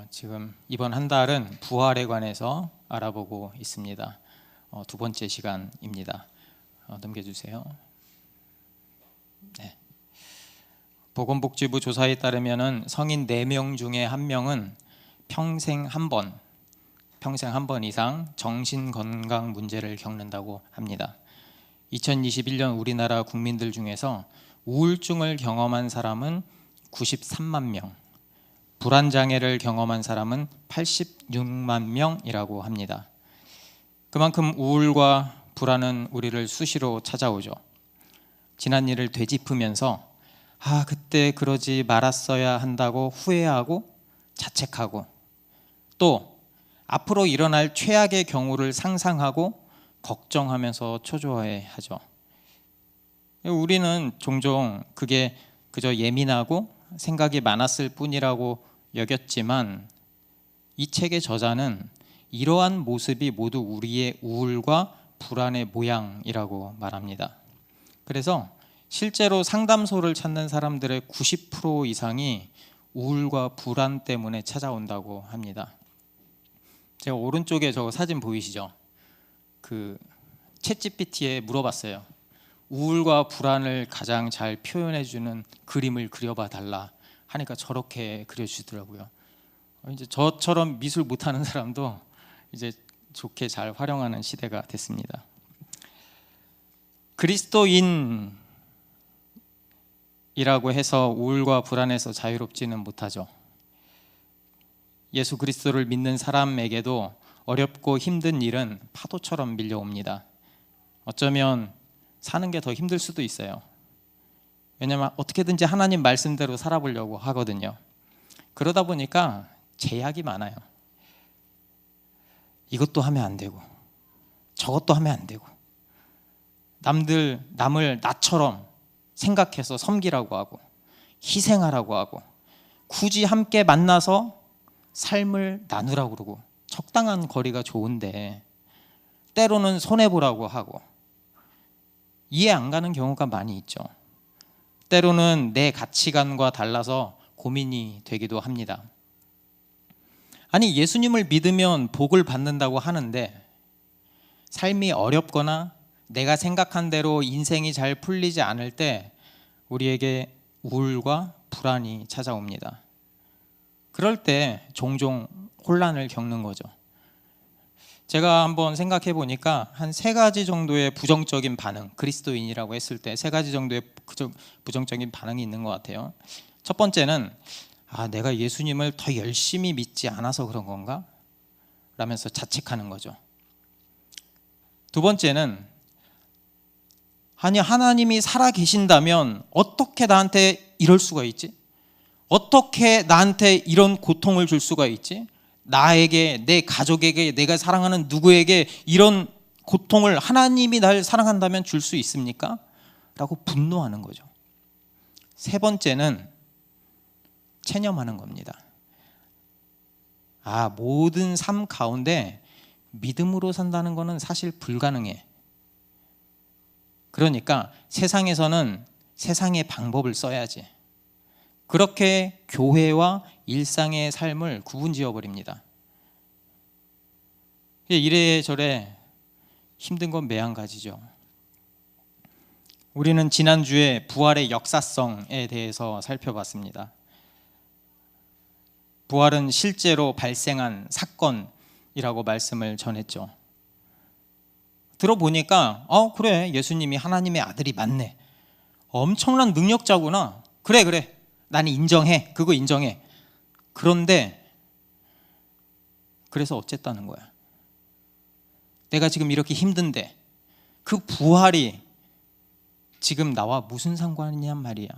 지금 이번 한 달은 부활에 관해서 알아보고 있습니다. 두 번째 시간입니다. 넘겨주세요. 네. 보건복지부 조사에 따르면 성인 4명 중에 1명은 평생 한 번 이상 정신건강 문제를 겪는다고 합니다. 2021년 우리나라 국민들 중에서 우울증을 경험한 사람은 93만 명, 불안장애를 경험한 사람은 86만 명이라고 합니다. 그만큼 우울과 불안은 우리를 수시로 찾아오죠. 지난 일을 되짚으면서 그때 그러지 말았어야 한다고 후회하고 자책하고, 또 앞으로 일어날 최악의 경우를 상상하고 걱정하면서 초조해하죠. 우리는 종종 그게 그저 예민하고 생각이 많았을 뿐이라고 여겼지만, 이 책의 저자는 이러한 모습이 모두 우리의 우울과 불안의 모양이라고 말합니다. 그래서 실제로 상담소를 찾는 사람들의 90% 이상이 우울과 불안 때문에 찾아온다고 합니다. 제가 오른쪽에 저 사진 보이시죠? 그 챗GPT에 물어봤어요. 우울과 불안을 가장 잘 표현해주는 그림을 그려봐 달라 하니까 저렇게 그려주더라고요. 이제 저처럼 미술 못하는 사람도 이제 좋게 잘 활용하는 시대가 됐습니다. 그리스도인이라고 해서 우울과 불안에서 자유롭지는 못하죠. 예수 그리스도를 믿는 사람에게도 어렵고 힘든 일은 파도처럼 밀려옵니다. 어쩌면 사는 게 더 힘들 수도 있어요. 왜냐하면 어떻게든지 하나님 말씀대로 살아보려고 하거든요. 그러다 보니까 제약이 많아요. 이것도 하면 안 되고 저것도 하면 안 되고, 남을 나처럼 생각해서 섬기라고 하고 희생하라고 하고, 굳이 함께 만나서 삶을 나누라고 그러고, 적당한 거리가 좋은데 때로는 손해보라고 하고, 이해 안 가는 경우가 많이 있죠. 때로는 내 가치관과 달라서 고민이 되기도 합니다. 아니, 예수님을 믿으면 복을 받는다고 하는데 삶이 어렵거나 내가 생각한 대로 인생이 잘 풀리지 않을 때 우리에게 우울과 불안이 찾아옵니다. 그럴 때 종종 혼란을 겪는 거죠. 제가 한번 생각해 보니까 한 3가지 정도의 부정적인 반응, 그리스도인이라고 했을 때 3가지 정도의 부정적인 반응이 있는 것 같아요. 첫 번째는 내가 예수님을 더 열심히 믿지 않아서 그런 건가? 라면서 자책하는 거죠. 두 번째는 하나님이 살아 계신다면 어떻게 나한테 이럴 수가 있지? 어떻게 나한테 이런 고통을 줄 수가 있지? 나에게, 내 가족에게, 내가 사랑하는 누구에게 이런 고통을 하나님이 날 사랑한다면 줄 수 있습니까? 라고 분노하는 거죠. 세 번째는 체념하는 겁니다. 모든 삶 가운데 믿음으로 산다는 것은 사실 불가능해. 그러니까 세상에서는 세상의 방법을 써야지. 그렇게 교회와 일상의 삶을 구분지어 버립니다. 이래저래 힘든 건 매한가지죠. 우리는 지난주에 부활의 역사성에 대해서 살펴봤습니다. 부활은 실제로 발생한 사건이라고 말씀을 전했죠. 들어보니까 그래, 예수님이 하나님의 아들이 맞네, 엄청난 능력자구나, 그래 나는 인정해, 그거 인정해. 그런데 그래서 어쨌다는 거야? 내가 지금 이렇게 힘든데 그 부활이 지금 나와 무슨 상관이냔 말이야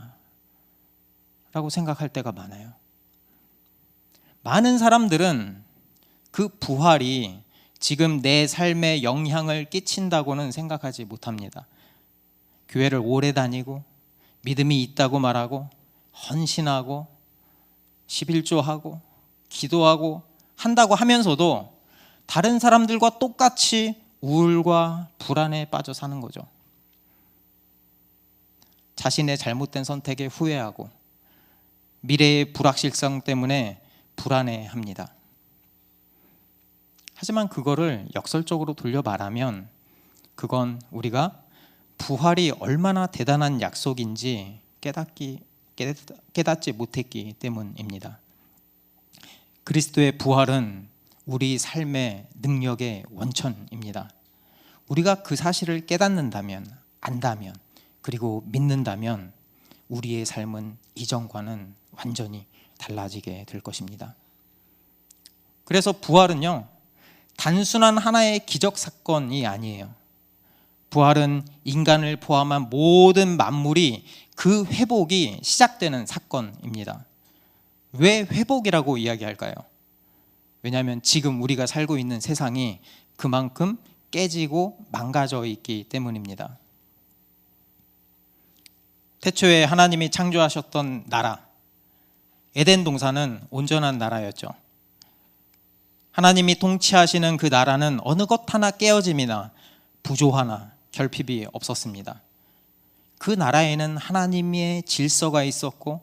라고 생각할 때가 많아요. 많은 사람들은 그 부활이 지금 내 삶에 영향을 끼친다고는 생각하지 못합니다. 교회를 오래 다니고 믿음이 있다고 말하고 헌신하고 11조하고 기도하고 한다고 하면서도 다른 사람들과 똑같이 우울과 불안에 빠져 사는 거죠. 자신의 잘못된 선택에 후회하고 미래의 불확실성 때문에 불안해합니다. 하지만 그거를 역설적으로 돌려 말하면 그건 우리가 부활이 얼마나 대단한 약속인지 깨닫지 못했기 때문입니다. 그리스도의 부활은 우리 삶의 능력의 원천입니다. 우리가 그 사실을 깨닫는다면, 안다면, 그리고 믿는다면 우리의 삶은 이전과는 완전히 달라지게 될 것입니다. 그래서 부활은요, 단순한 하나의 기적 사건이 아니에요. 부활은 인간을 포함한 모든 만물이 그 회복이 시작되는 사건입니다. 왜 회복이라고 이야기할까요? 왜냐하면 지금 우리가 살고 있는 세상이 그만큼 깨지고 망가져 있기 때문입니다. 태초에 하나님이 창조하셨던 나라, 에덴 동산은 온전한 나라였죠. 하나님이 통치하시는 그 나라는 어느 것 하나 깨어짐이나 부조 하나 결핍이 없었습니다. 그 나라에는 하나님의 질서가 있었고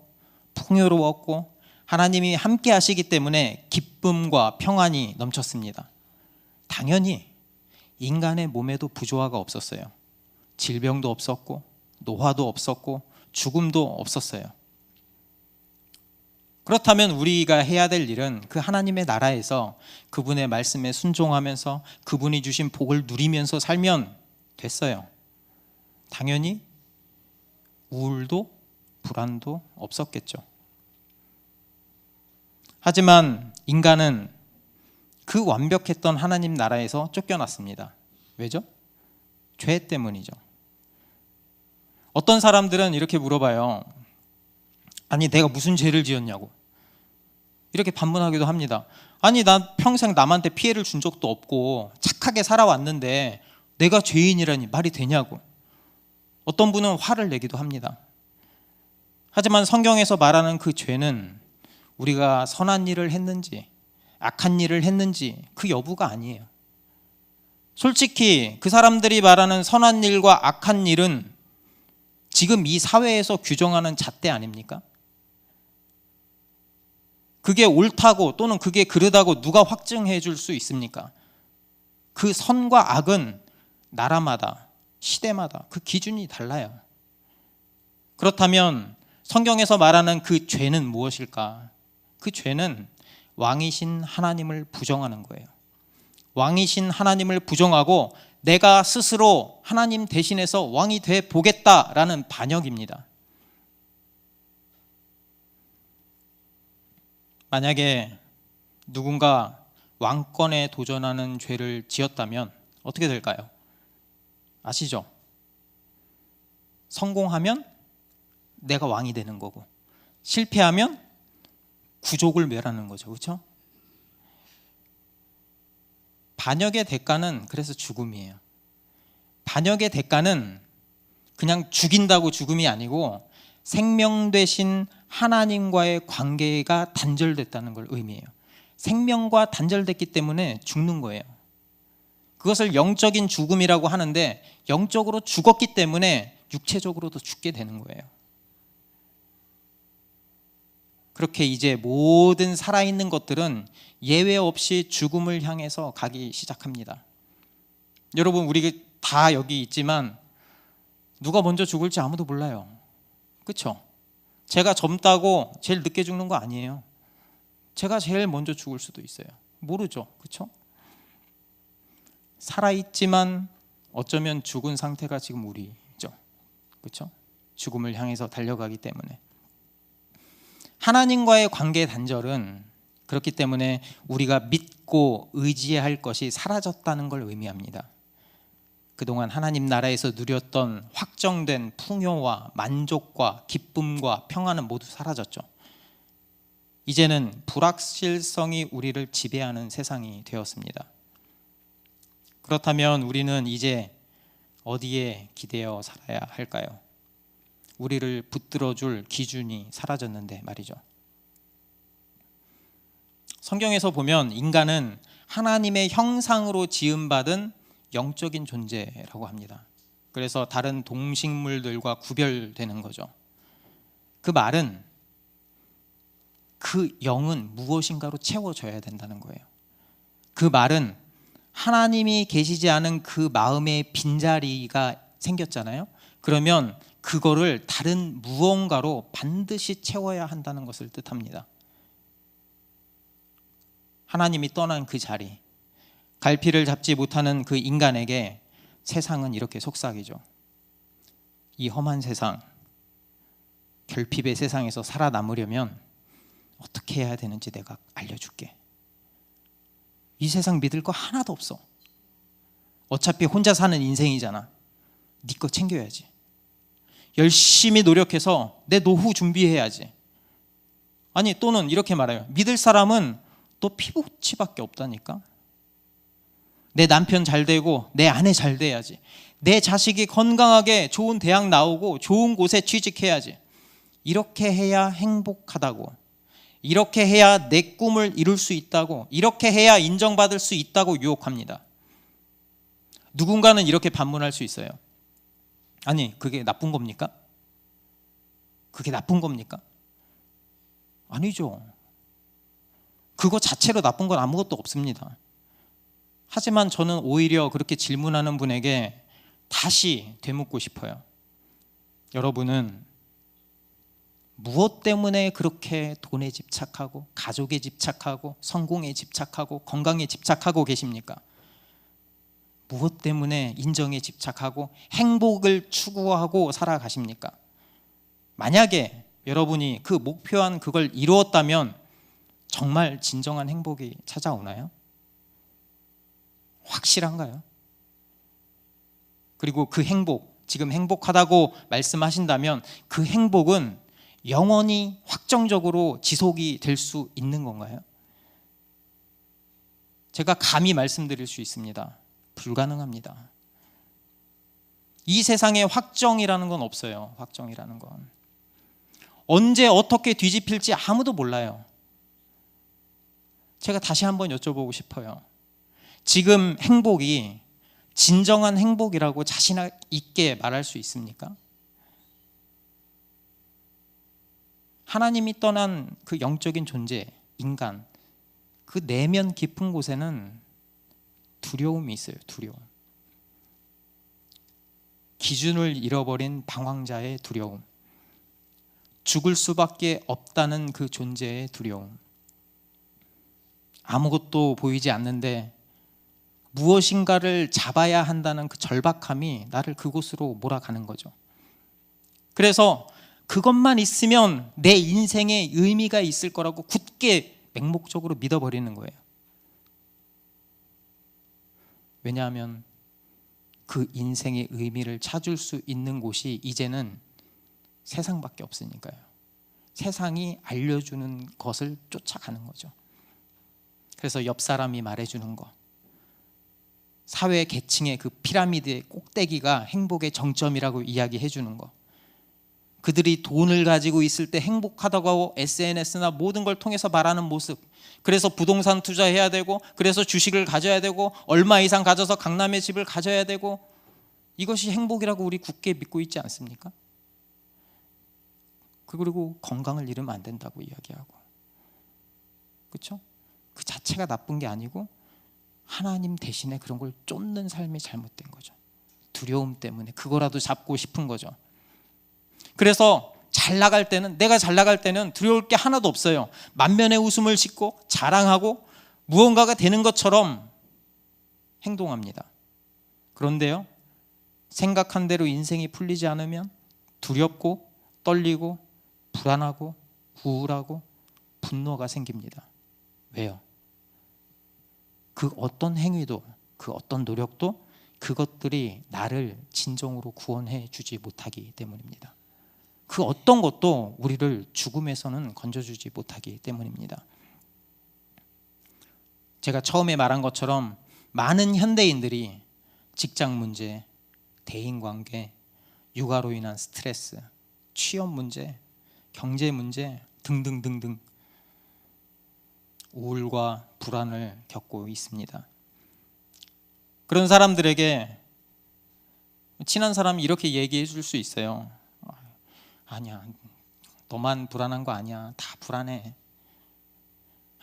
풍요로웠고 하나님이 함께 하시기 때문에 기쁨과 평안이 넘쳤습니다. 당연히 인간의 몸에도 부조화가 없었어요. 질병도 없었고 노화도 없었고 죽음도 없었어요. 그렇다면 우리가 해야 될 일은 그 하나님의 나라에서 그분의 말씀에 순종하면서 그분이 주신 복을 누리면서 살면 됐어요. 당연히 우울도 불안도 없었겠죠. 하지만 인간은 그 완벽했던 하나님 나라에서 쫓겨났습니다. 왜죠? 죄 때문이죠. 어떤 사람들은 이렇게 물어봐요. 아니, 내가 무슨 죄를 지었냐고. 이렇게 반문하기도 합니다. 아니, 난 평생 남한테 피해를 준 적도 없고 착하게 살아왔는데 내가 죄인이라니 말이 되냐고. 어떤 분은 화를 내기도 합니다. 하지만 성경에서 말하는 그 죄는 우리가 선한 일을 했는지 악한 일을 했는지 그 여부가 아니에요. 솔직히 그 사람들이 말하는 선한 일과 악한 일은 지금 이 사회에서 규정하는 잣대 아닙니까? 그게 옳다고 또는 그게 그르다고 누가 확증해 줄 수 있습니까? 그 선과 악은 나라마다 시대마다 그 기준이 달라요. 그렇다면 성경에서 말하는 그 죄는 무엇일까? 그 죄는 왕이신 하나님을 부정하는 거예요. 왕이신 하나님을 부정하고 내가 스스로 하나님 대신해서 왕이 돼 보겠다라는 반역입니다. 만약에 누군가 왕권에 도전하는 죄를 지었다면 어떻게 될까요? 아시죠? 성공하면 내가 왕이 되는 거고 실패하면 구족을 멸하는 거죠. 그렇죠? 반역의 대가는 그래서 죽음이에요. 반역의 대가는 그냥 죽인다고 죽음이 아니고 생명 되신 하나님과의 관계가 단절됐다는 걸 의미해요. 생명과 단절됐기 때문에 죽는 거예요. 그것을 영적인 죽음이라고 하는데 영적으로 죽었기 때문에 육체적으로도 죽게 되는 거예요. 그렇게 이제 모든 살아있는 것들은 예외 없이 죽음을 향해서 가기 시작합니다. 여러분, 우리 다 여기 있지만 누가 먼저 죽을지 아무도 몰라요. 그렇죠? 제가 젊다고 제일 늦게 죽는 거 아니에요. 제가 제일 먼저 죽을 수도 있어요. 모르죠. 그렇죠? 살아있지만 어쩌면 죽은 상태가 지금 우리죠. 그렇죠? 죽음을 향해서 달려가기 때문에. 하나님과의 관계 단절은 그렇기 때문에 우리가 믿고 의지할 것이 사라졌다는 걸 의미합니다. 그동안 하나님 나라에서 누렸던 확정된 풍요와 만족과 기쁨과 평안은 모두 사라졌죠. 이제는 불확실성이 우리를 지배하는 세상이 되었습니다. 그렇다면 우리는 이제 어디에 기대어 살아야 할까요? 우리를 붙들어줄 기준이 사라졌는데 말이죠. 성경에서 보면 인간은 하나님의 형상으로 지음받은 영적인 존재라고 합니다. 그래서 다른 동식물들과 구별되는 거죠. 그 말은 그 영은 무엇인가로 채워져야 된다는 거예요. 그 말은 하나님이 계시지 않은 그 마음의 빈자리가 생겼잖아요. 그러면 그거를 다른 무언가로 반드시 채워야 한다는 것을 뜻합니다. 하나님이 떠난 그 자리, 갈피를 잡지 못하는 그 인간에게 세상은 이렇게 속삭이죠. 이 험한 세상, 결핍의 세상에서 살아남으려면 어떻게 해야 되는지 내가 알려줄게. 이 세상 믿을 거 하나도 없어. 어차피 혼자 사는 인생이잖아. 네 거 챙겨야지. 열심히 노력해서 내 노후 준비해야지. 아니, 또는 이렇게 말해요. 믿을 사람은 또 피부치밖에 없다니까. 내 남편 잘 되고 내 아내 잘 돼야지. 내 자식이 건강하게 좋은 대학 나오고 좋은 곳에 취직해야지. 이렇게 해야 행복하다고, 이렇게 해야 내 꿈을 이룰 수 있다고, 이렇게 해야 인정받을 수 있다고 유혹합니다. 누군가는 이렇게 반문할 수 있어요. 아니, 그게 나쁜 겁니까? 그게 나쁜 겁니까? 아니죠. 그거 자체로 나쁜 건 아무것도 없습니다. 하지만 저는 오히려 그렇게 질문하는 분에게 다시 되묻고 싶어요. 여러분은 무엇 때문에 그렇게 돈에 집착하고 가족에 집착하고 성공에 집착하고 건강에 집착하고 계십니까? 무엇 때문에 인정에 집착하고 행복을 추구하고 살아가십니까? 만약에 여러분이 그 목표한 그걸 이루었다면 정말 진정한 행복이 찾아오나요? 확실한가요? 그리고 그 행복, 지금 행복하다고 말씀하신다면 그 행복은 영원히 확정적으로 지속이 될 수 있는 건가요? 제가 감히 말씀드릴 수 있습니다. 불가능합니다. 이 세상에 확정이라는 건 없어요. 확정이라는 건 언제 어떻게 뒤집힐지 아무도 몰라요. 제가 다시 한번 여쭤보고 싶어요. 지금 행복이 진정한 행복이라고 자신 있게 말할 수 있습니까? 하나님이 떠난 그 영적인 존재, 인간, 그 내면 깊은 곳에는 두려움이 있어요. 두려움. 기준을 잃어버린 방황자의 두려움, 죽을 수밖에 없다는 그 존재의 두려움, 아무것도 보이지 않는데 무엇인가를 잡아야 한다는 그 절박함이 나를 그곳으로 몰아가는 거죠. 그래서 그것만 있으면 내 인생에 의미가 있을 거라고 굳게 맹목적으로 믿어버리는 거예요. 왜냐하면 그 인생의 의미를 찾을 수 있는 곳이 이제는 세상밖에 없으니까요. 세상이 알려주는 것을 쫓아가는 거죠. 그래서 옆 사람이 말해주는 거, 사회 계층의 그 피라미드의 꼭대기가 행복의 정점이라고 이야기해 주는 거, 그들이 돈을 가지고 있을 때 행복하다고 하고 SNS나 모든 걸 통해서 말하는 모습, 그래서 부동산 투자해야 되고, 그래서 주식을 가져야 되고, 얼마 이상 가져서 강남의 집을 가져야 되고, 이것이 행복이라고 우리 굳게 믿고 있지 않습니까? 그리고 건강을 잃으면 안 된다고 이야기하고, 그렇죠? 그 자체가 나쁜 게 아니고 하나님 대신에 그런 걸 쫓는 삶이 잘못된 거죠. 두려움 때문에 그거라도 잡고 싶은 거죠. 그래서 잘 나갈 때는, 내가 잘 나갈 때는 두려울 게 하나도 없어요. 만면의 웃음을 짓고 자랑하고 무언가가 되는 것처럼 행동합니다. 그런데요, 생각한 대로 인생이 풀리지 않으면 두렵고 떨리고 불안하고 우울하고 분노가 생깁니다. 왜요? 그 어떤 행위도, 그 어떤 노력도 그것들이 나를 진정으로 구원해 주지 못하기 때문입니다. 그 어떤 것도 우리를 죽음에서는 건져주지 못하기 때문입니다. 제가 처음에 말한 것처럼 많은 현대인들이 직장 문제, 대인관계, 육아로 인한 스트레스, 취업 문제, 경제 문제 등등등등 우울과 불안을 겪고 있습니다. 그런 사람들에게 친한 사람이 이렇게 얘기해 줄 수 있어요. 아니야, 너만 불안한 거 아니야. 다 불안해.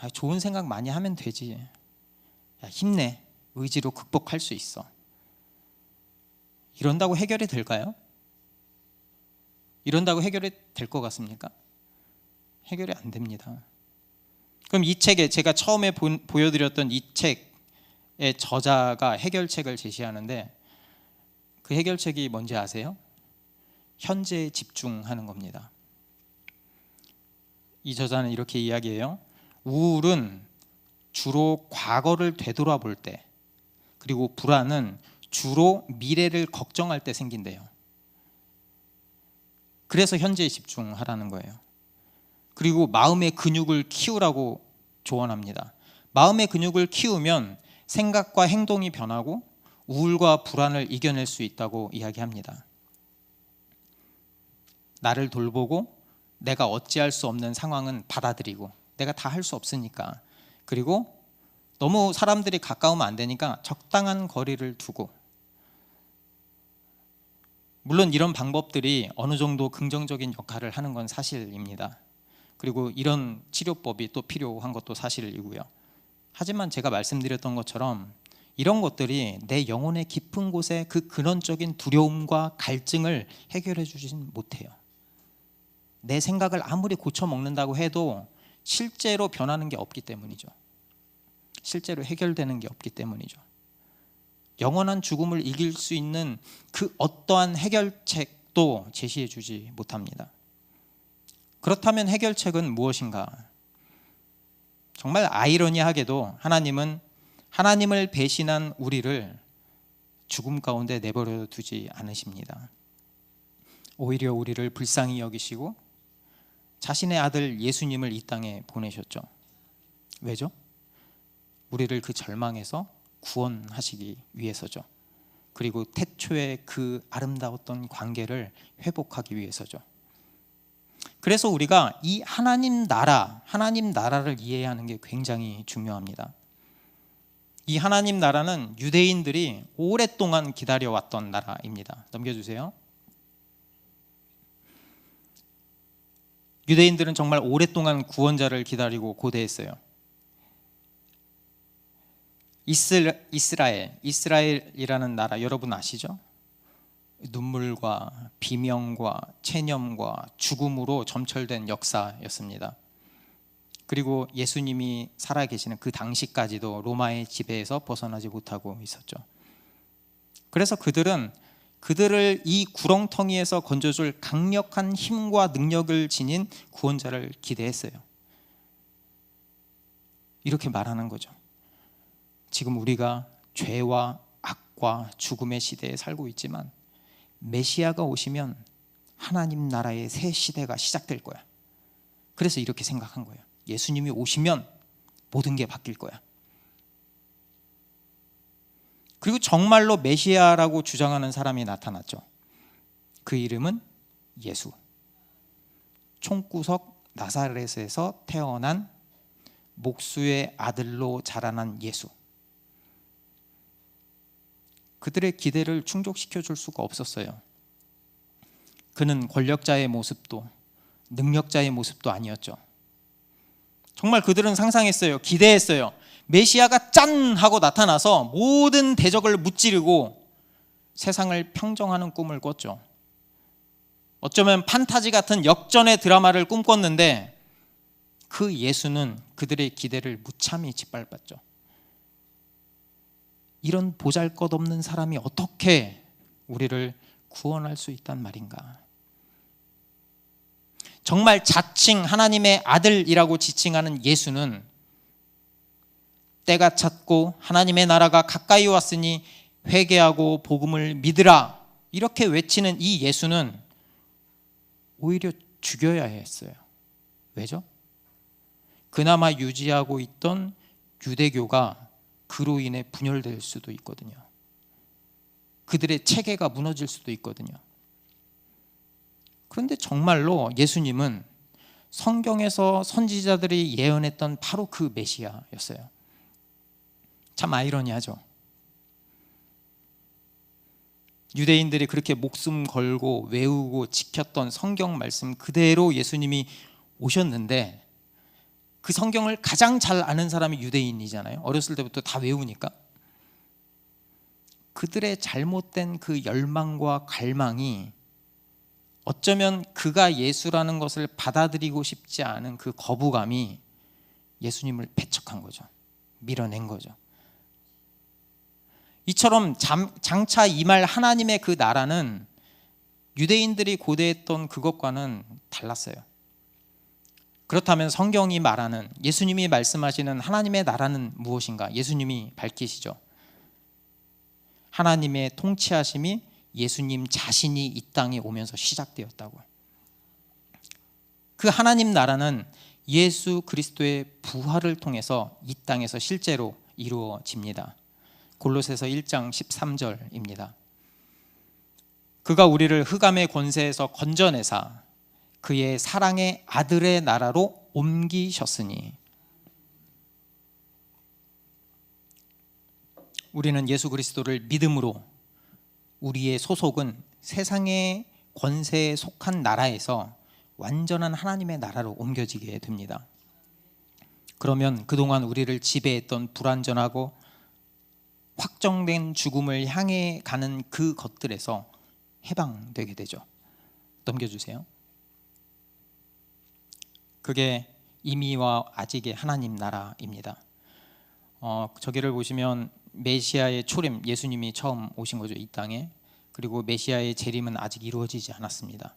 좋은 생각 많이 하면 되지. 야, 힘내. 의지로 극복할 수 있어. 이런다고 해결이 될까요? 이런다고 해결이 될 것 같습니까? 해결이 안 됩니다. 그럼 이 책에 제가 처음에 보여드렸던 이 책의 저자가 해결책을 제시하는데 그 해결책이 뭔지 아세요? 현재에 집중하는 겁니다. 이 저자는 이렇게 이야기해요. 우울은 주로 과거를 되돌아볼 때, 그리고 불안은 주로 미래를 걱정할 때 생긴대요. 그래서 현재에 집중하라는 거예요. 그리고 마음의 근육을 키우라고 조언합니다. 마음의 근육을 키우면 생각과 행동이 변하고 우울과 불안을 이겨낼 수 있다고 이야기합니다. 나를 돌보고 내가 어찌할 수 없는 상황은 받아들이고, 내가 다 할 수 없으니까. 그리고 너무 사람들이 가까우면 안 되니까 적당한 거리를 두고. 물론 이런 방법들이 어느 정도 긍정적인 역할을 하는 건 사실입니다. 그리고 이런 치료법이 또 필요한 것도 사실이고요. 하지만 제가 말씀드렸던 것처럼 이런 것들이 내 영혼의 깊은 곳에 그 근원적인 두려움과 갈증을 해결해 주진 못해요. 내 생각을 아무리 고쳐먹는다고 해도 실제로 변하는 게 없기 때문이죠. 실제로 해결되는 게 없기 때문이죠. 영원한 죽음을 이길 수 있는 그 어떠한 해결책도 제시해 주지 못합니다. 그렇다면 해결책은 무엇인가? 정말 아이러니하게도 하나님은 하나님을 배신한 우리를 죽음 가운데 내버려 두지 않으십니다. 오히려 우리를 불쌍히 여기시고 자신의 아들 예수님을 이 땅에 보내셨죠. 왜죠? 우리를 그 절망에서 구원하시기 위해서죠. 그리고 태초의 그 아름다웠던 관계를 회복하기 위해서죠. 그래서 우리가 이 하나님 나라를 이해하는 게 굉장히 중요합니다. 이 하나님 나라는 유대인들이 오랫동안 기다려왔던 나라입니다. 넘겨주세요. 유대인들은 정말 오랫동안 구원자를 기다리고 고대했어요. 이스라엘이라는 나라 여러분 아시죠? 눈물과 비명과 체념과 죽음으로 점철된 역사였습니다. 그리고 예수님이 살아계시는 그 당시까지도 로마의 지배에서 벗어나지 못하고 있었죠. 그래서 그들을 이 구렁텅이에서 건져줄 강력한 힘과 능력을 지닌 구원자를 기대했어요. 이렇게 말하는 거죠. 지금 우리가 죄와 악과 죽음의 시대에 살고 있지만 메시아가 오시면 하나님 나라의 새 시대가 시작될 거야. 그래서 이렇게 생각한 거예요. 예수님이 오시면 모든 게 바뀔 거야. 그리고 정말로 메시아라고 주장하는 사람이 나타났죠. 그 이름은 예수. 총구석 나사렛에서 태어난 목수의 아들로 자라난 예수. 그들의 기대를 충족시켜 줄 수가 없었어요. 그는 권력자의 모습도 능력자의 모습도 아니었죠. 정말 그들은 상상했어요. 기대했어요. 메시아가 짠 하고 나타나서 모든 대적을 무찌르고 세상을 평정하는 꿈을 꿨죠. 어쩌면 판타지 같은 역전의 드라마를 꿈꿨는데 그 예수는 그들의 기대를 무참히 짓밟았죠. 이런 보잘것없는 사람이 어떻게 우리를 구원할 수 있단 말인가? 정말 자칭 하나님의 아들이라고 지칭하는 예수는 때가 찼고 하나님의 나라가 가까이 왔으니 회개하고 복음을 믿으라 이렇게 외치는 이 예수는 오히려 죽여야 했어요. 왜죠? 그나마 유지하고 있던 유대교가 그로 인해 분열될 수도 있거든요. 그들의 체계가 무너질 수도 있거든요. 그런데 정말로 예수님은 성경에서 선지자들이 예언했던 바로 그 메시아였어요. 참 아이러니하죠. 유대인들이 그렇게 목숨 걸고 외우고 지켰던 성경 말씀 그대로 예수님이 오셨는데 그 성경을 가장 잘 아는 사람이 유대인이잖아요. 어렸을 때부터 다 외우니까. 그들의 잘못된 그 열망과 갈망이 어쩌면 그가 예수라는 것을 받아들이고 싶지 않은 그 거부감이 예수님을 배척한 거죠. 밀어낸 거죠. 이처럼 장차 임할 하나님의 그 나라는 유대인들이 고대했던 그것과는 달랐어요. 그렇다면 성경이 말하는, 예수님이 말씀하시는 하나님의 나라는 무엇인가? 예수님이 밝히시죠. 하나님의 통치하심이 예수님 자신이 이 땅에 오면서 시작되었다고. 그 하나님 나라는 예수 그리스도의 부활을 통해서 이 땅에서 실제로 이루어집니다. 골로새서 1장 13절입니다. 그가 우리를 흑암의 권세에서 건져내사 그의 사랑의 아들의 나라로 옮기셨으니. 우리는 예수 그리스도를 믿음으로 우리의 소속은 세상의 권세에 속한 나라에서 완전한 하나님의 나라로 옮겨지게 됩니다. 그러면 그동안 우리를 지배했던 불완전하고 확정된 죽음을 향해 가는 그 것들에서 해방되게 되죠. 넘겨주세요. 그게 이미와 아직의 하나님 나라입니다. 저기를 보시면 메시아의 초림, 예수님이 처음 오신 거죠, 이 땅에. 그리고 메시아의 재림은 아직 이루어지지 않았습니다.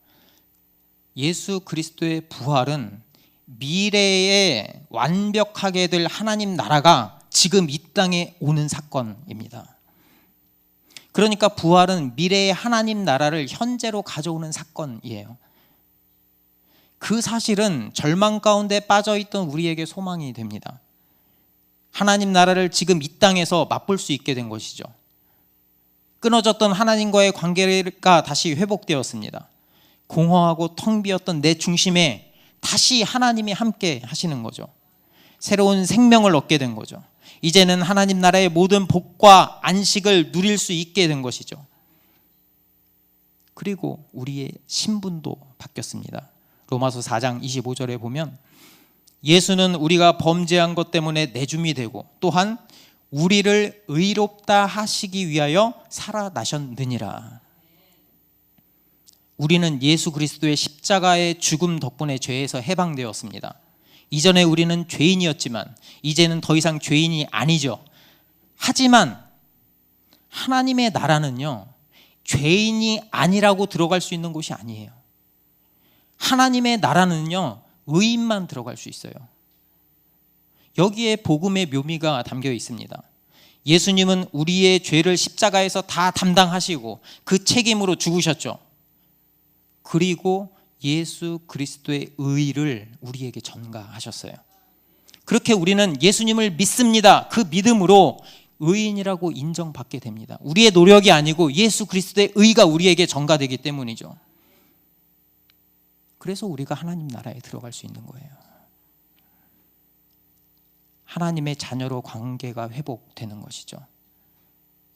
예수 그리스도의 부활은 미래에 완벽하게 될 하나님 나라가 지금 이 땅에 오는 사건입니다. 그러니까 부활은 미래의 하나님 나라를 현재로 가져오는 사건이에요. 그 사실은 절망 가운데 빠져있던 우리에게 소망이 됩니다. 하나님 나라를 지금 이 땅에서 맛볼 수 있게 된 것이죠. 끊어졌던 하나님과의 관계가 다시 회복되었습니다. 공허하고 텅 비었던 내 중심에 다시 하나님이 함께 하시는 거죠. 새로운 생명을 얻게 된 거죠. 이제는 하나님 나라의 모든 복과 안식을 누릴 수 있게 된 것이죠. 그리고 우리의 신분도 바뀌었습니다. 로마서 4장 25절에 보면 예수는 우리가 범죄한 것 때문에 내줌이 되고 또한 우리를 의롭다 하시기 위하여 살아나셨느니라. 우리는 예수 그리스도의 십자가의 죽음 덕분에 죄에서 해방되었습니다. 이전에 우리는 죄인이었지만 이제는 더 이상 죄인이 아니죠. 하지만 하나님의 나라는요, 죄인이 아니라고 들어갈 수 있는 곳이 아니에요. 하나님의 나라는요, 의인만 들어갈 수 있어요. 여기에 복음의 묘미가 담겨 있습니다. 예수님은 우리의 죄를 십자가에서 다 담당하시고 그 책임으로 죽으셨죠. 그리고 예수 그리스도의 의를 우리에게 전가하셨어요. 그렇게 우리는 예수님을 믿습니다. 그 믿음으로 의인이라고 인정받게 됩니다. 우리의 노력이 아니고 예수 그리스도의 의가 우리에게 전가되기 때문이죠. 그래서 우리가 하나님 나라에 들어갈 수 있는 거예요. 하나님의 자녀로 관계가 회복되는 것이죠.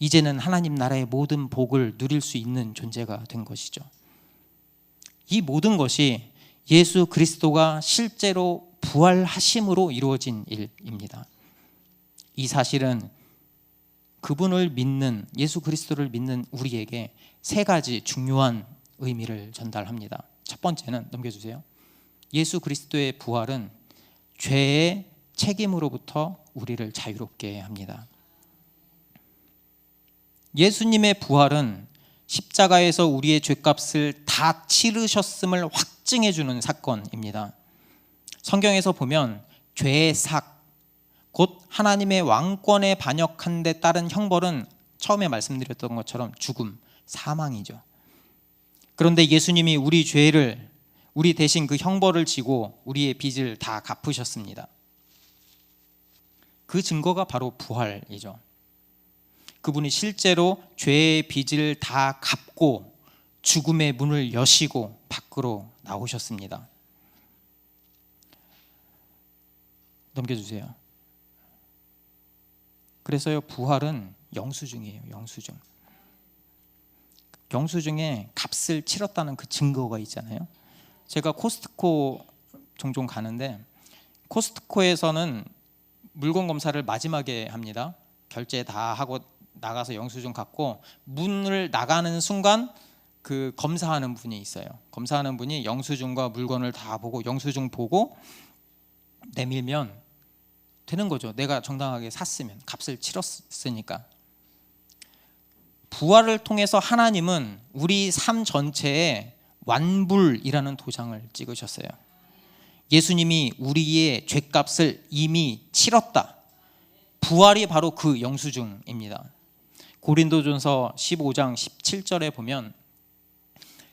이제는 하나님 나라의 모든 복을 누릴 수 있는 존재가 된 것이죠. 이 모든 것이 예수 그리스도가 실제로 부활하심으로 이루어진 일입니다. 이 사실은 그분을 믿는, 예수 그리스도를 믿는 우리에게 세 가지 중요한 의미를 전달합니다. 첫 번째는 넘겨주세요. 예수 그리스도의 부활은 죄의 책임으로부터 우리를 자유롭게 합니다. 예수님의 부활은 십자가에서 우리의 죄값을 다 치르셨음을 확증해 주는 사건입니다. 성경에서 보면 죄의 삭, 곧 하나님의 왕권에 반역한 데 따른 형벌은 처음에 말씀드렸던 것처럼 죽음, 사망이죠. 그런데 예수님이 우리 죄를, 우리 대신 그 형벌을 지고 우리의 빚을 다 갚으셨습니다. 그 증거가 바로 부활이죠. 그분이 실제로 죄의 빚을 다 갚고 죽음의 문을 여시고 밖으로 나오셨습니다. 넘겨주세요. 그래서요, 부활은 영수증이에요. 영수증. 영수증에 값을 치렀다는 그 증거가 있잖아요. 제가 코스트코 종종 가는데 코스트코에서는 물건 검사를 마지막에 합니다. 결제 다 하고 나가서 영수증 갖고 문을 나가는 순간 그 검사하는 분이 있어요. 검사하는 분이 영수증과 물건을 다 보고 영수증 보고 내밀면 되는 거죠. 내가 정당하게 샀으면, 값을 치렀으니까. 부활을 통해서 하나님은 우리 삶 전체에 완불이라는 도장을 찍으셨어요. 예수님이 우리의 죄값을 이미 치렀다. 부활이 바로 그 영수증입니다. 고린도전서 15장 17절에 보면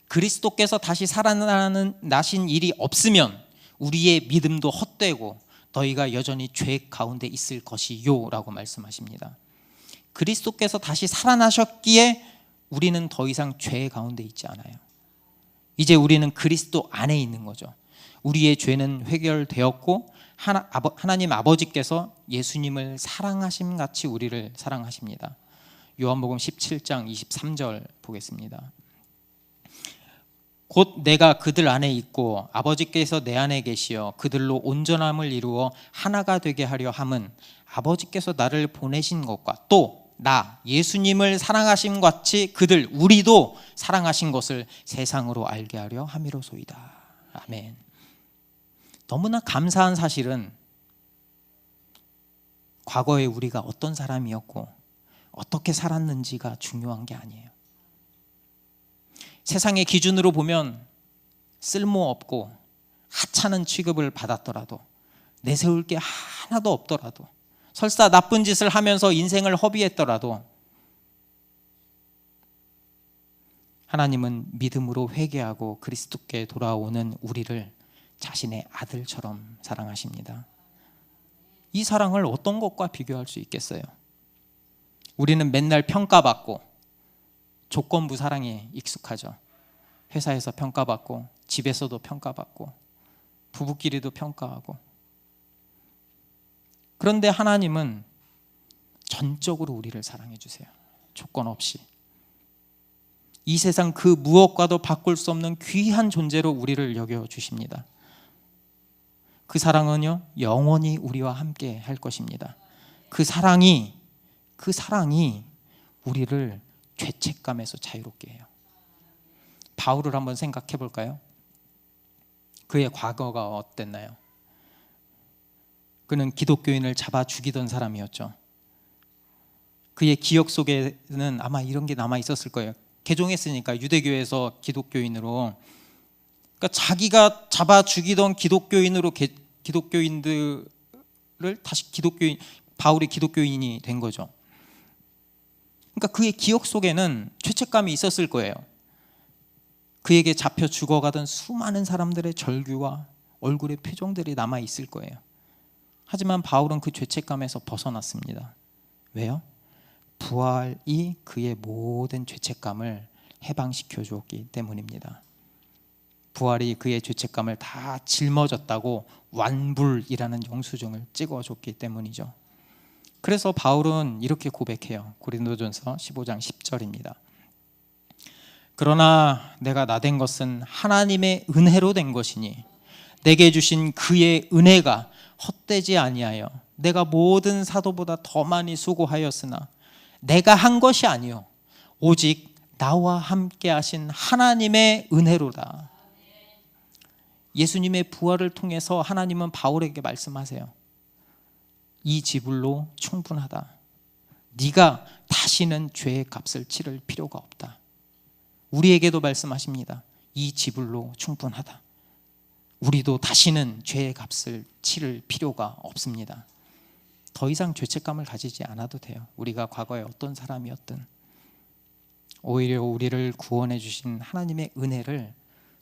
그리스도께서 다시 살아나신 일이 없으면 우리의 믿음도 헛되고 너희가 여전히 죄 가운데 있을 것이요 라고 말씀하십니다. 그리스도께서 다시 살아나셨기에 우리는 더 이상 죄 가운데 있지 않아요. 이제 우리는 그리스도 안에 있는 거죠. 우리의 죄는 해결되었고 하나님 아버지께서 예수님을 사랑하심 같이 우리를 사랑하십니다. 요한복음 17장 23절 보겠습니다. 곧 내가 그들 안에 있고 아버지께서 내 안에 계시어 그들로 온전함을 이루어 하나가 되게 하려 함은 아버지께서 나를 보내신 것과 또 나 예수님을 사랑하심 같이 그들 우리도 사랑하신 것을 세상으로 알게 하려 함이로소이다. 아멘. 너무나 감사한 사실은 과거에 우리가 어떤 사람이었고 어떻게 살았는지가 중요한 게 아니에요. 세상의 기준으로 보면 쓸모없고 하찮은 취급을 받았더라도, 내세울 게 하나도 없더라도, 설사 나쁜 짓을 하면서 인생을 허비했더라도 하나님은 믿음으로 회개하고 그리스도께 돌아오는 우리를 자신의 아들처럼 사랑하십니다. 이 사랑을 어떤 것과 비교할 수 있겠어요? 우리는 맨날 평가받고 조건부 사랑에 익숙하죠. 회사에서 평가받고 집에서도 평가받고 부부끼리도 평가하고. 그런데 하나님은 전적으로 우리를 사랑해 주세요. 조건 없이. 이 세상 그 무엇과도 바꿀 수 없는 귀한 존재로 우리를 여겨 주십니다. 그 사랑은요, 영원히 우리와 함께 할 것입니다. 그 사랑이 우리를 죄책감에서 자유롭게 해요. 바울을 한번 생각해 볼까요? 그의 과거가 어땠나요? 그는 기독교인을 잡아 죽이던 사람이었죠. 그의 기억 속에는 아마 이런 게 남아 있었을 거예요. 개종했으니까 유대교에서 기독교인으로, 그러니까 자기가 잡아 죽이던 기독교인으로 기독교인들을 다시 바울이 기독교인이 된 거죠. 그러니까 그의 기억 속에는 죄책감이 있었을 거예요. 그에게 잡혀 죽어가던 수많은 사람들의 절규와 얼굴의 표정들이 남아 있을 거예요. 하지만 바울은 그 죄책감에서 벗어났습니다. 왜요? 부활이 그의 모든 죄책감을 해방시켜 주었기 때문입니다. 부활이 그의 죄책감을 다 짊어졌다고 완불이라는 영수증을 찍어줬기 때문이죠. 그래서 바울은 이렇게 고백해요. 고린도전서 15장 10절입니다. 그러나 내가 나된 것은 하나님의 은혜로 된 것이니 내게 주신 그의 은혜가 헛되지 아니하여 내가 모든 사도보다 더 많이 수고하였으나 내가 한 것이 아니요 오직 나와 함께 하신 하나님의 은혜로다. 예수님의 부활을 통해서 하나님은 바울에게 말씀하세요. 이 지불로 충분하다. 네가 다시는 죄의 값을 치를 필요가 없다. 우리에게도 말씀하십니다. 이 지불로 충분하다. 우리도 다시는 죄의 값을 치를 필요가 없습니다. 더 이상 죄책감을 가지지 않아도 돼요. 우리가 과거에 어떤 사람이었든. 오히려 우리를 구원해 주신 하나님의 은혜를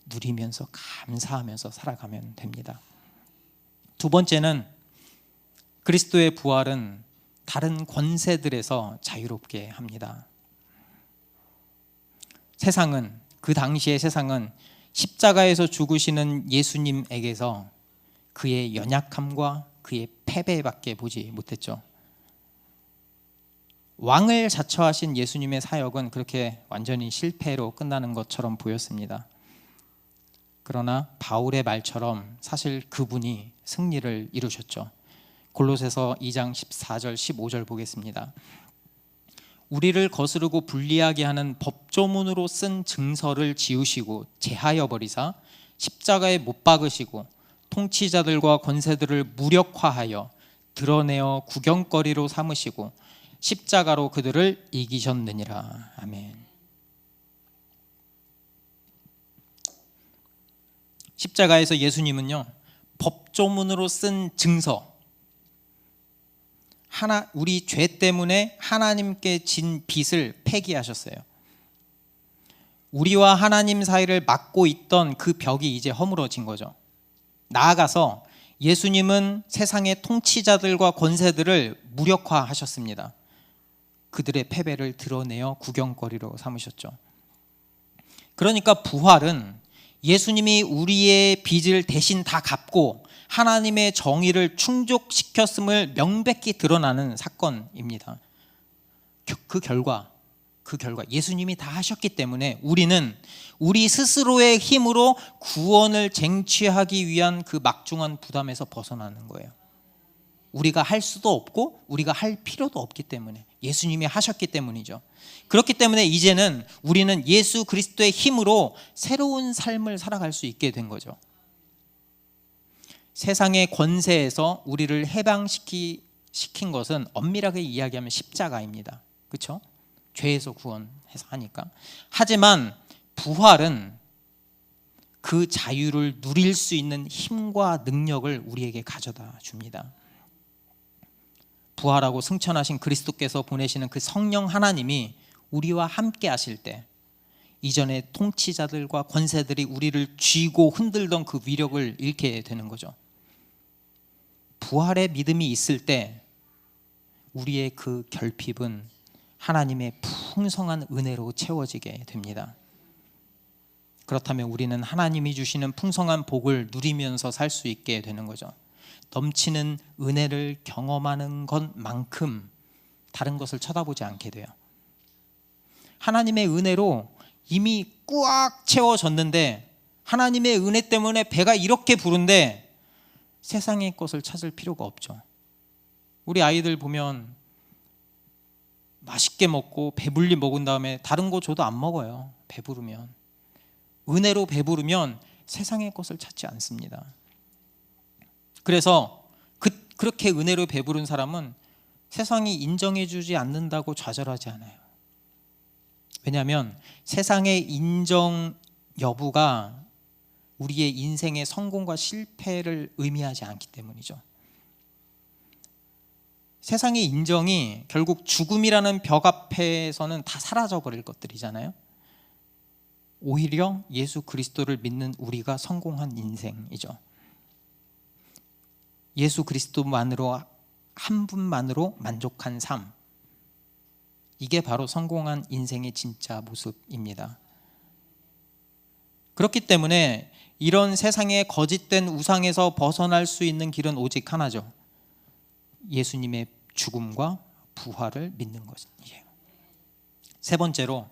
누리면서 감사하면서 살아가면 됩니다. 두 번째는 그리스도의 부활은 다른 권세들에서 자유롭게 합니다. 그 당시의 세상은 십자가에서 죽으시는 예수님에게서 그의 연약함과 그의 패배밖에 보지 못했죠. 왕을 자처하신 예수님의 사역은 그렇게 완전히 실패로 끝나는 것처럼 보였습니다. 그러나 바울의 말처럼 사실 그분이 승리를 이루셨죠. 골로새서 2장 14절 15절 보겠습니다. 우리를 거스르고 불리하게 하는 법조문으로 쓴 증서를 지우시고 제하여 버리사 십자가에 못 박으시고 통치자들과 권세들을 무력화하여 드러내어 구경거리로 삼으시고 십자가로 그들을 이기셨느니라. 아멘. 십자가에서 예수님은요, 법조문으로 쓴 증서, 우리 죄 때문에 하나님께 진 빚을 폐기하셨어요. 우리와 하나님 사이를 막고 있던 그 벽이 이제 허물어진 거죠. 나아가서 예수님은 세상의 통치자들과 권세들을 무력화하셨습니다. 그들의 패배를 드러내어 구경거리로 삼으셨죠. 그러니까 부활은 예수님이 우리의 빚을 대신 다 갚고 하나님의 정의를 충족시켰음을 명백히 드러나는 사건입니다. 그 결과 예수님이 다 하셨기 때문에 우리는 우리 스스로의 힘으로 구원을 쟁취하기 위한 그 막중한 부담에서 벗어나는 거예요. 우리가 할 수도 없고 우리가 할 필요도 없기 때문에, 예수님이 하셨기 때문이죠. 그렇기 때문에 이제는 우리는 예수 그리스도의 힘으로 새로운 삶을 살아갈 수 있게 된 거죠. 세상의 권세에서 우리를 해방시킨 것은 엄밀하게 이야기하면 십자가입니다. 그렇죠? 죄에서 구원해서 하니까. 하지만 부활은 그 자유를 누릴 수 있는 힘과 능력을 우리에게 가져다 줍니다. 부활하고 승천하신 그리스도께서 보내시는 그 성령 하나님이 우리와 함께 하실 때 이전의 통치자들과 권세들이 우리를 쥐고 흔들던 그 위력을 잃게 되는 거죠. 부활의 믿음이 있을 때 우리의 그 결핍은 하나님의 풍성한 은혜로 채워지게 됩니다. 그렇다면 우리는 하나님이 주시는 풍성한 복을 누리면서 살 수 있게 되는 거죠. 넘치는 은혜를 경험하는 것만큼 다른 것을 쳐다보지 않게 돼요. 하나님의 은혜로 이미 꽉 채워졌는데, 하나님의 은혜 때문에 배가 이렇게 부른데 세상의 것을 찾을 필요가 없죠. 우리 아이들 보면 맛있게 먹고 배불리 먹은 다음에 다른 거 줘도 안 먹어요. 배부르면. 은혜로 배부르면 세상의 것을 찾지 않습니다. 그래서 그렇게 은혜로 배부른 사람은 세상이 인정해 주지 않는다고 좌절하지 않아요. 왜냐하면 세상의 인정 여부가 우리의 인생의 성공과 실패를 의미하지 않기 때문이죠. 세상의 인정이 결국 죽음이라는 벽 앞에서는 다 사라져버릴 것들이잖아요. 오히려 예수 그리스도를 믿는 우리가 성공한 인생이죠. 예수 그리스도만으로, 한 분만으로 만족한 삶, 이게 바로 성공한 인생의 진짜 모습입니다. 그렇기 때문에 이런 세상의 거짓된 우상에서 벗어날 수 있는 길은 오직 하나죠. 예수님의 죽음과 부활을 믿는 것이에요. 세 번째로,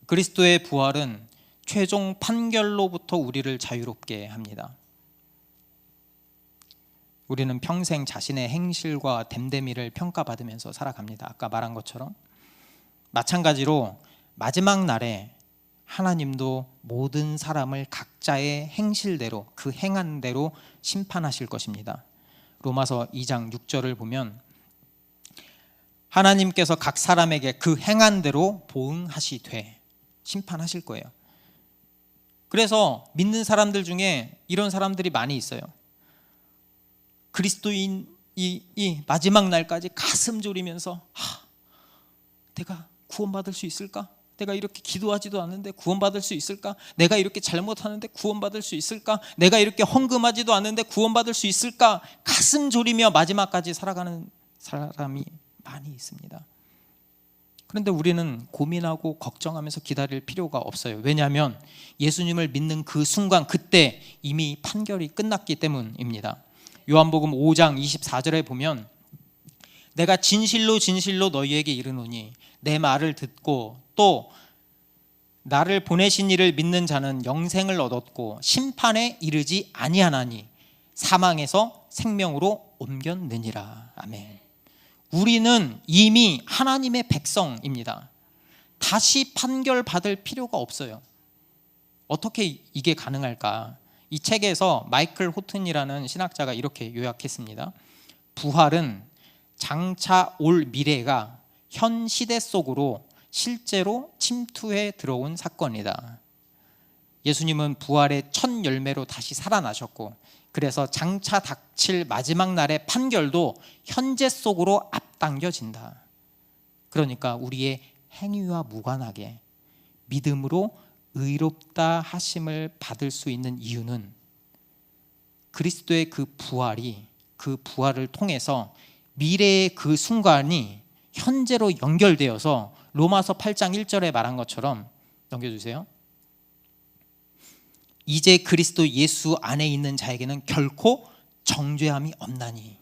그리스도의 부활은 최종 판결로부터 우리를 자유롭게 합니다. 우리는 평생 자신의 행실과 됨됨이를 평가받으면서 살아갑니다. 아까 말한 것처럼. 마찬가지로 마지막 날에 하나님도 모든 사람을 각자의 행실대로, 그 행한 대로 심판하실 것입니다. 로마서 2장 6절을 보면 하나님께서 각 사람에게 그 행한 대로 보응하시되 심판하실 거예요. 그래서 믿는 사람들 중에 이런 사람들이 많이 있어요. 그리스도인이 마지막 날까지 가슴 졸이면서 내가 구원받을 수 있을까? 내가 이렇게 기도하지도 않는데 구원받을 수 있을까? 내가 이렇게 잘못하는데 구원받을 수 있을까? 내가 이렇게 헌금하지도 않는데 구원받을 수 있을까? 가슴 졸이며 마지막까지 살아가는 사람이 많이 있습니다. 그런데 우리는 고민하고 걱정하면서 기다릴 필요가 없어요. 왜냐하면 예수님을 믿는 그 순간, 그때 이미 판결이 끝났기 때문입니다. 요한복음 5장 24절에 보면 내가 진실로 진실로 너희에게 이르노니 내 말을 듣고 또 나를 보내신 이를 믿는 자는 영생을 얻었고 심판에 이르지 아니하나니 사망에서 생명으로 옮겼느니라. 아멘. 우리는 이미 하나님의 백성입니다. 다시 판결받을 필요가 없어요. 어떻게 이게 가능할까? 이 책에서 마이클 호튼이라는 신학자가 이렇게 요약했습니다. 부활은 장차 올 미래가 현 시대 속으로 실제로 침투해 들어온 사건이다. 예수님은 부활의 첫 열매로 다시 살아나셨고, 그래서 장차 닥칠 마지막 날의 판결도 현재 속으로 앞당겨진다. 그러니까 우리의 행위와 무관하게 믿음으로 의롭다 하심을 받을 수 있는 이유는 그리스도의 그 부활을 통해서 미래의 그 순간이 현재로 연결되어서 로마서 8장 1절에 말한 것처럼, 넘겨주세요. 이제 그리스도 예수 안에 있는 자에게는 결코 정죄함이 없나니.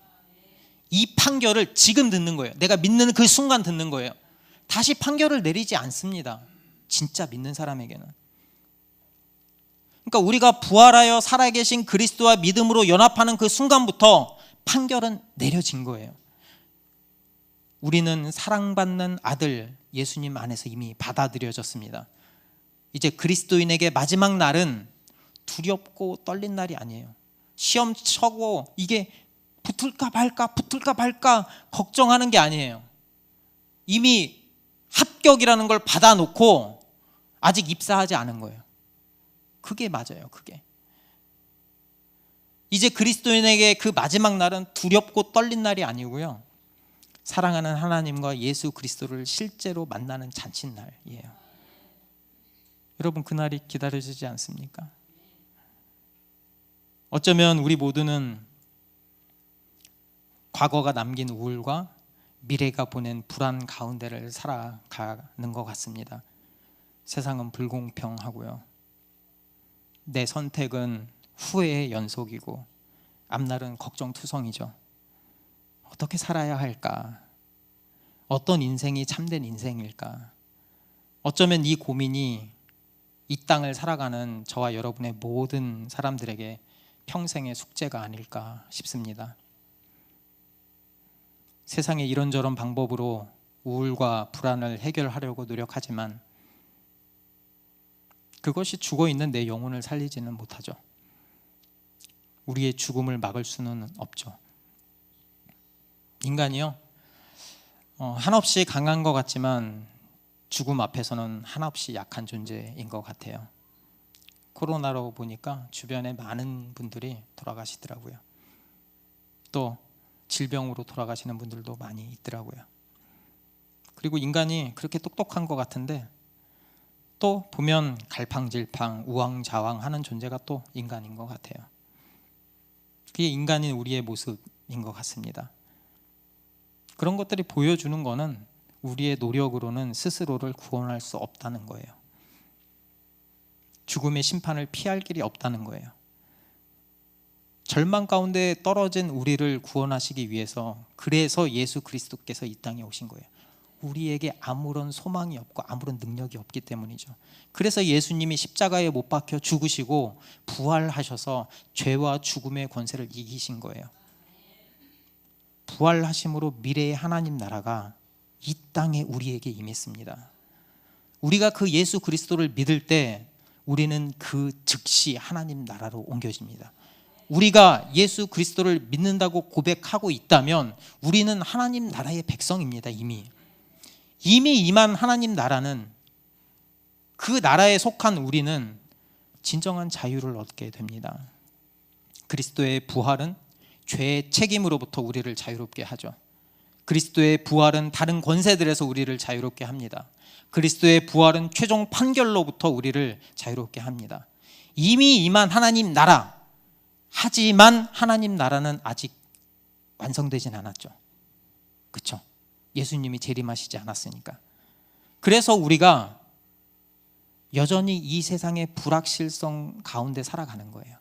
이 판결을 지금 듣는 거예요. 내가 믿는 그 순간 듣는 거예요. 다시 판결을 내리지 않습니다. 진짜 믿는 사람에게는. 그러니까 우리가 부활하여 살아계신 그리스도와 믿음으로 연합하는 그 순간부터 판결은 내려진 거예요. 우리는 사랑받는 아들 예수님 안에서 이미 받아들여졌습니다. 이제 그리스도인에게 마지막 날은 두렵고 떨린 날이 아니에요. 시험 쳐고 이게 붙을까 말까 걱정하는 게 아니에요. 이미 합격이라는 걸 받아놓고 아직 입사하지 않은 거예요. 그게 맞아요. 그게 이제 그리스도인에게 그 마지막 날은 두렵고 떨린 날이 아니고요, 사랑하는 하나님과 예수 그리스도를 실제로 만나는 잔칫날이에요. 여러분, 그날이 기다려지지 않습니까? 어쩌면 우리 모두는 과거가 남긴 우울과 미래가 보낸 불안 가운데를 살아가는 것 같습니다. 세상은 불공평하고요, 내 선택은 후회의 연속이고 앞날은 걱정투성이죠. 어떻게 살아야 할까? 어떤 인생이 참된 인생일까? 어쩌면 이 고민이 이 땅을 살아가는 저와 여러분의 모든 사람들에게 평생의 숙제가 아닐까 싶습니다. 세상의 이런저런 방법으로 우울과 불안을 해결하려고 노력하지만 그것이 죽어있는 내 영혼을 살리지는 못하죠. 우리의 죽음을 막을 수는 없죠. 인간이요, 한없이 강한 것 같지만 죽음 앞에서는 한없이 약한 존재인 것 같아요. 코로나로 보니까 주변에 많은 분들이 돌아가시더라고요. 또 질병으로 돌아가시는 분들도 많이 있더라고요. 그리고 인간이 그렇게 똑똑한 것 같은데 또 보면 갈팡질팡 우왕좌왕하는 존재가 또 인간인 것 같아요. 그게 인간인 우리의 모습인 것 같습니다. 그런 것들이 보여주는 거는 우리의 노력으로는 스스로를 구원할 수 없다는 거예요. 죽음의 심판을 피할 길이 없다는 거예요. 절망 가운데 떨어진 우리를 구원하시기 위해서, 그래서 예수 그리스도께서 이 땅에 오신 거예요. 우리에게 아무런 소망이 없고 아무런 능력이 없기 때문이죠. 그래서 예수님이 십자가에 못 박혀 죽으시고 부활하셔서 죄와 죽음의 권세를 이기신 거예요. 부활하심으로 미래의 하나님 나라가 이 땅에 우리에게 임했습니다. 우리가 그 예수 그리스도를 믿을 때 우리는 그 즉시 하나님 나라로 옮겨집니다. 우리가 예수 그리스도를 믿는다고 고백하고 있다면 우리는 하나님 나라의 백성입니다. 이미 임한 하나님 나라는, 그 나라에 속한 우리는 진정한 자유를 얻게 됩니다. 그리스도의 부활은 죄의 책임으로부터 우리를 자유롭게 하죠. 그리스도의 부활은 다른 권세들에서 우리를 자유롭게 합니다. 그리스도의 부활은 최종 판결로부터 우리를 자유롭게 합니다. 이미 임한 하나님 나라, 하지만 하나님 나라는 아직 완성되진 않았죠. 그렇죠? 예수님이 재림하시지 않았으니까. 그래서 우리가 여전히 이 세상의 불확실성 가운데 살아가는 거예요.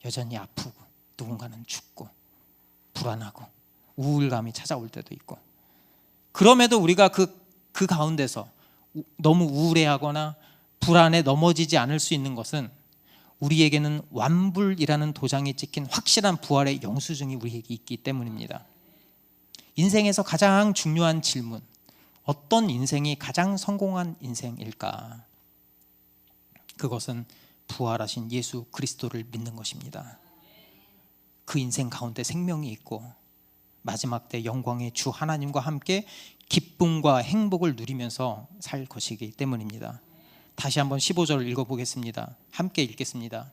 여전히 아프고 누군가는 죽고 불안하고 우울감이 찾아올 때도 있고, 그럼에도 우리가 그 가운데서 너무 우울해하거나 불안에 넘어지지 않을 수 있는 것은 우리에게는 완불이라는 도장이 찍힌 확실한 부활의 영수증이 우리에게 있기 때문입니다. 인생에서 가장 중요한 질문, 어떤 인생이 가장 성공한 인생일까? 그것은 부활하신 예수 그리스도를 믿는 것입니다. 그 인생 가운데 생명이 있고 마지막 때 영광의 주 하나님과 함께 기쁨과 행복을 누리면서 살 것이기 때문입니다. 다시 한번 15절을 읽어보겠습니다. 함께 읽겠습니다.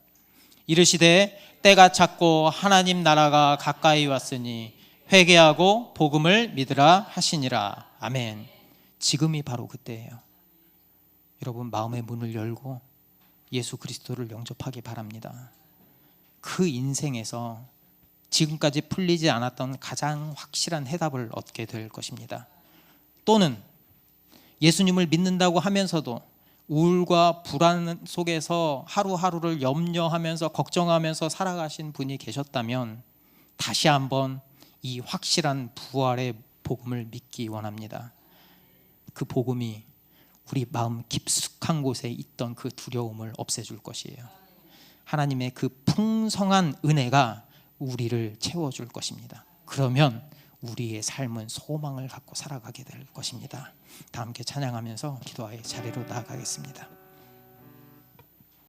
이르시되 때가 찼고 하나님 나라가 가까이 왔으니 회개하고 복음을 믿으라 하시니라. 아멘. 지금이 바로 그때예요. 여러분, 마음의 문을 열고 예수 그리스도를 영접하기 바랍니다. 그 인생에서 지금까지 풀리지 않았던 가장 확실한 해답을 얻게 될 것입니다. 또는 예수님을 믿는다고 하면서도 우울과 불안 속에서 하루하루를 염려하면서 걱정하면서 살아가신 분이 계셨다면 다시 한번 이 확실한 부활의 복음을 믿기 원합니다. 그 복음이 우리 마음 깊숙한 곳에 있던 그 두려움을 없애줄 것이에요. 하나님의 그 풍성한 은혜가 우리를 채워줄 것입니다. 그러면 우리의 삶은 소망을 갖고 살아가게 될 것입니다. 다 함께 찬양하면서 기도의 자리로 나아가겠습니다.